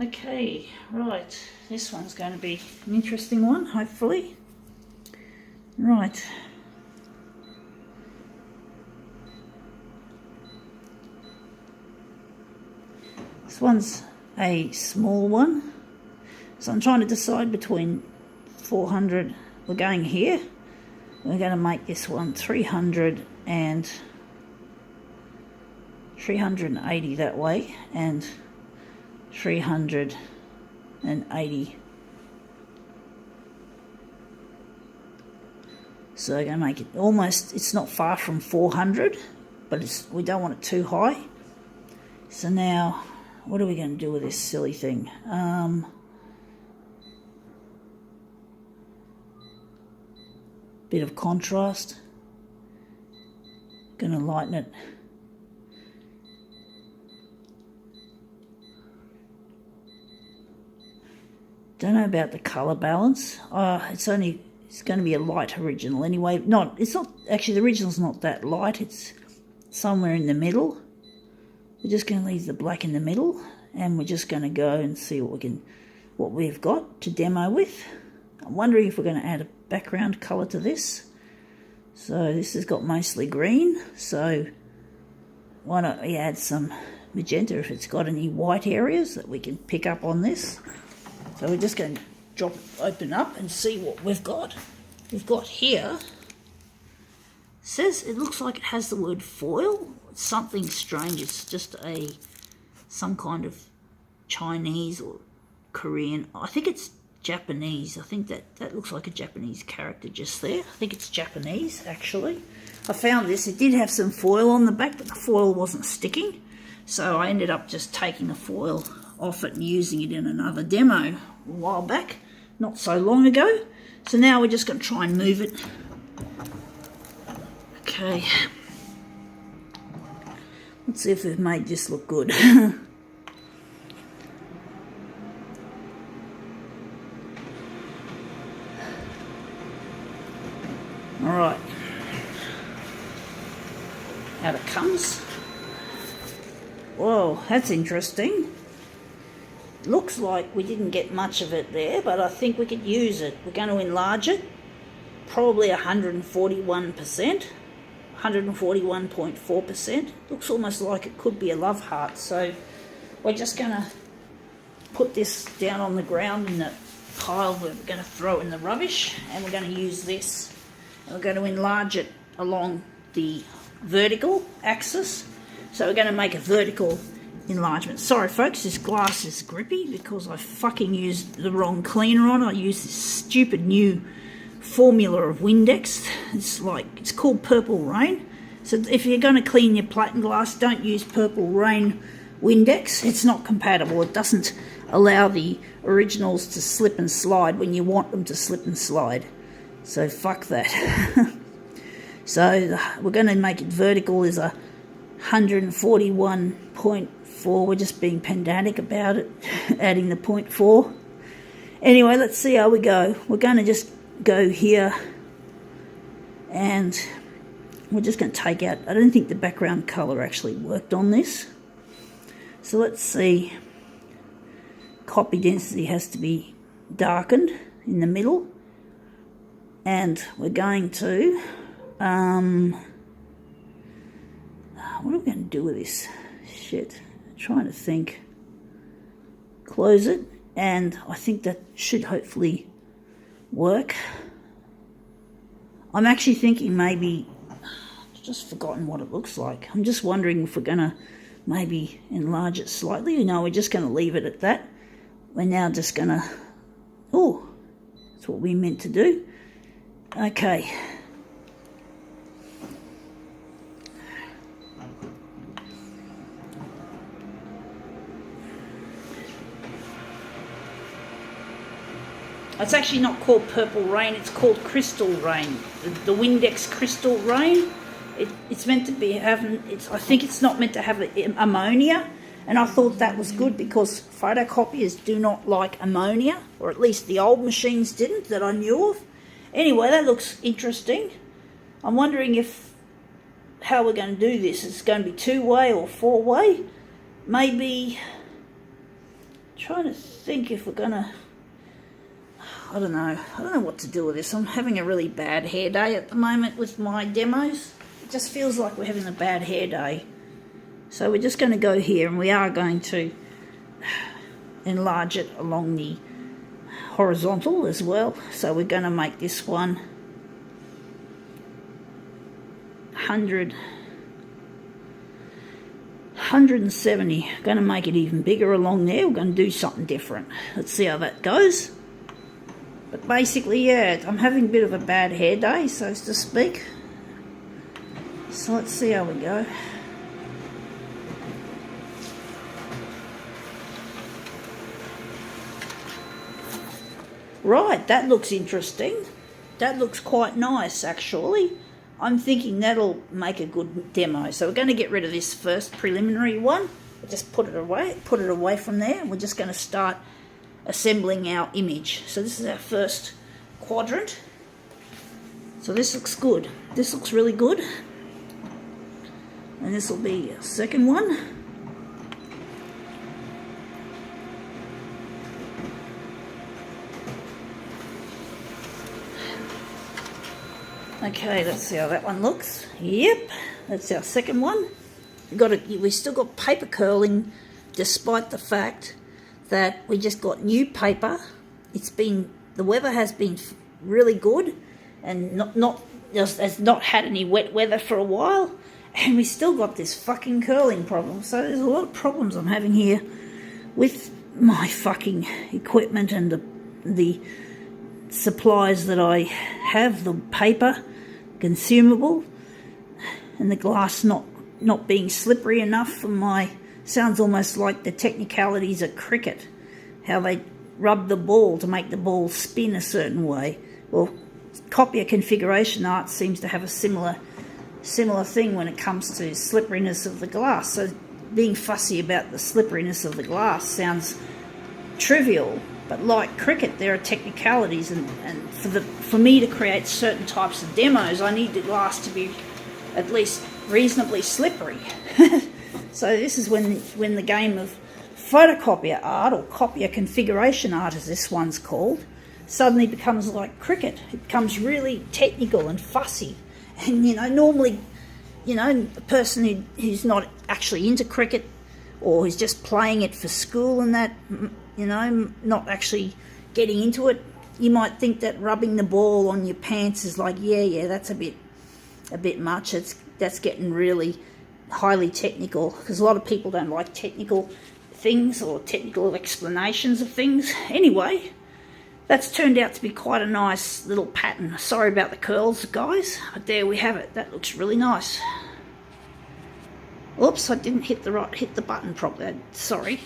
Okay, right, this one's going to be an interesting one, hopefully. Right. This one's a small one, so I'm trying to decide between 400, we're going here, we're going to make this one 300 and 380 that way, and 380. So we're going to make it almost, it's not far from 400, but we don't want it too high. So now, what are we going to do with this silly thing? Bit of contrast. Going to lighten it. Don't know about the colour balance. It's going to be a light original anyway. It's not actually, the original's not that light. It's somewhere in the middle. We're just going to leave the black in the middle, and we're just going to go and see what we've got to demo with. I'm wondering if we're going to add a background colour to this. So this has got mostly green, so why don't we add some magenta if it's got any white areas that we can pick up on this. So we're just going to open up and see what we've got. We've got here, it looks like it has the word foil. It's something strange. It's just some kind of Chinese or Korean. I think it's Japanese. I think that looks like a Japanese character just there. I think it's Japanese, actually. I found this. It did have some foil on the back, but the foil wasn't sticking. So I ended up just taking the foil off it and using it in another demo a while back, not so long ago. So now we're just going to try and move it. Okay. Let's see if we've made this look good. Alright. Out it comes. Whoa, that's interesting. Looks like we didn't get much of it there, but I think we could use it. We're going to enlarge it, probably 141%, 141.4%. Looks almost like it could be a love heart. So we're just going to put this down on the ground in the pile where we're going to throw in the rubbish, and we're going to use this, and we're going to enlarge it along the vertical axis. So we're going to make a vertical enlargement. Sorry folks, this glass is grippy because I fucking used the wrong cleaner on. I used this stupid new formula of Windex. It's called Purple Rain. So if you're going to clean your platen glass, don't use Purple Rain Windex. It's not compatible. It doesn't allow the originals to slip and slide when you want them to slip and slide. So fuck that. So we're going to make it vertical is a 141.4. We're just being pedantic about it, adding the 0.4. Anyway, let's see how we go. We're going to just go here, and we're just going to take out, I don't think the background colour actually worked on this. So let's see. Copy density has to be darkened in the middle, and we're going to what are we going to do with this shit? I'm trying to think. Close it, and I think that should hopefully work. I'm actually thinking maybe, I've just forgotten what it looks like. I'm just wondering if we're going to maybe enlarge it slightly. No, we're just going to leave it at that. We're now just going to, oh, that's what we meant to do. Okay. It's actually not called Purple Rain, it's called Crystal Rain. The Windex Crystal Rain. It's meant to be having, I think it's not meant to have ammonia, and I thought that was good because photocopiers do not like ammonia, or at least the old machines didn't that I knew of. Anyway, that looks interesting. I'm wondering how we're going to do this. It's going to be 2-way or 4-way. Maybe Trying to think if we're gonna, I don't know what to do with this. I'm having a really bad hair day at the moment with my demos. It just feels like we're having a bad hair day. So we're just going to go here, and we are going to enlarge it along the horizontal as well. So we're going to make this one 170. Going to make it even bigger along there. We're going to do something different. Let's see how that goes. But basically, yeah, I'm having a bit of a bad hair day, so to speak. So let's see how we go. Right, that looks interesting. That looks quite nice, actually. I'm thinking that'll make a good demo. So we're going to get rid of this first preliminary one. We'll just put it away from there. We're just going to start assembling our image. So this is our first quadrant. So this looks good. This looks really good. And this will be our second one. Okay, let's see how that one looks. Yep, that's our second one. We still got paper curling, despite the fact that we just got new paper. The weather has been really good, and has not had any wet weather for a while, and we still got this fucking curling problem. So there's a lot of problems I'm having here with my fucking equipment and the supplies that I have, the paper, consumable, and the glass not being slippery enough for my, sounds almost like the technicalities of cricket, how they rub the ball to make the ball spin a certain way. Well, copier configuration art seems to have a similar thing when it comes to slipperiness of the glass. So being fussy about the slipperiness of the glass sounds trivial, but like cricket, there are technicalities, and for me to create certain types of demos, I need the glass to be at least reasonably slippery. So this is when the game of photocopier art, or copier configuration art as this one's called, suddenly becomes like cricket. It becomes really technical and fussy. And normally, a person who's not actually into cricket, or who's just playing it for school and that, not actually getting into it, you might think that rubbing the ball on your pants is like, yeah, that's a bit much. That's getting really highly technical, because a lot of people don't like technical things or technical explanations of things. Anyway, that's turned out to be quite a nice little pattern. Sorry about the curls, guys, but there we have it. That looks really nice. Oops, I didn't hit the button properly. Sorry.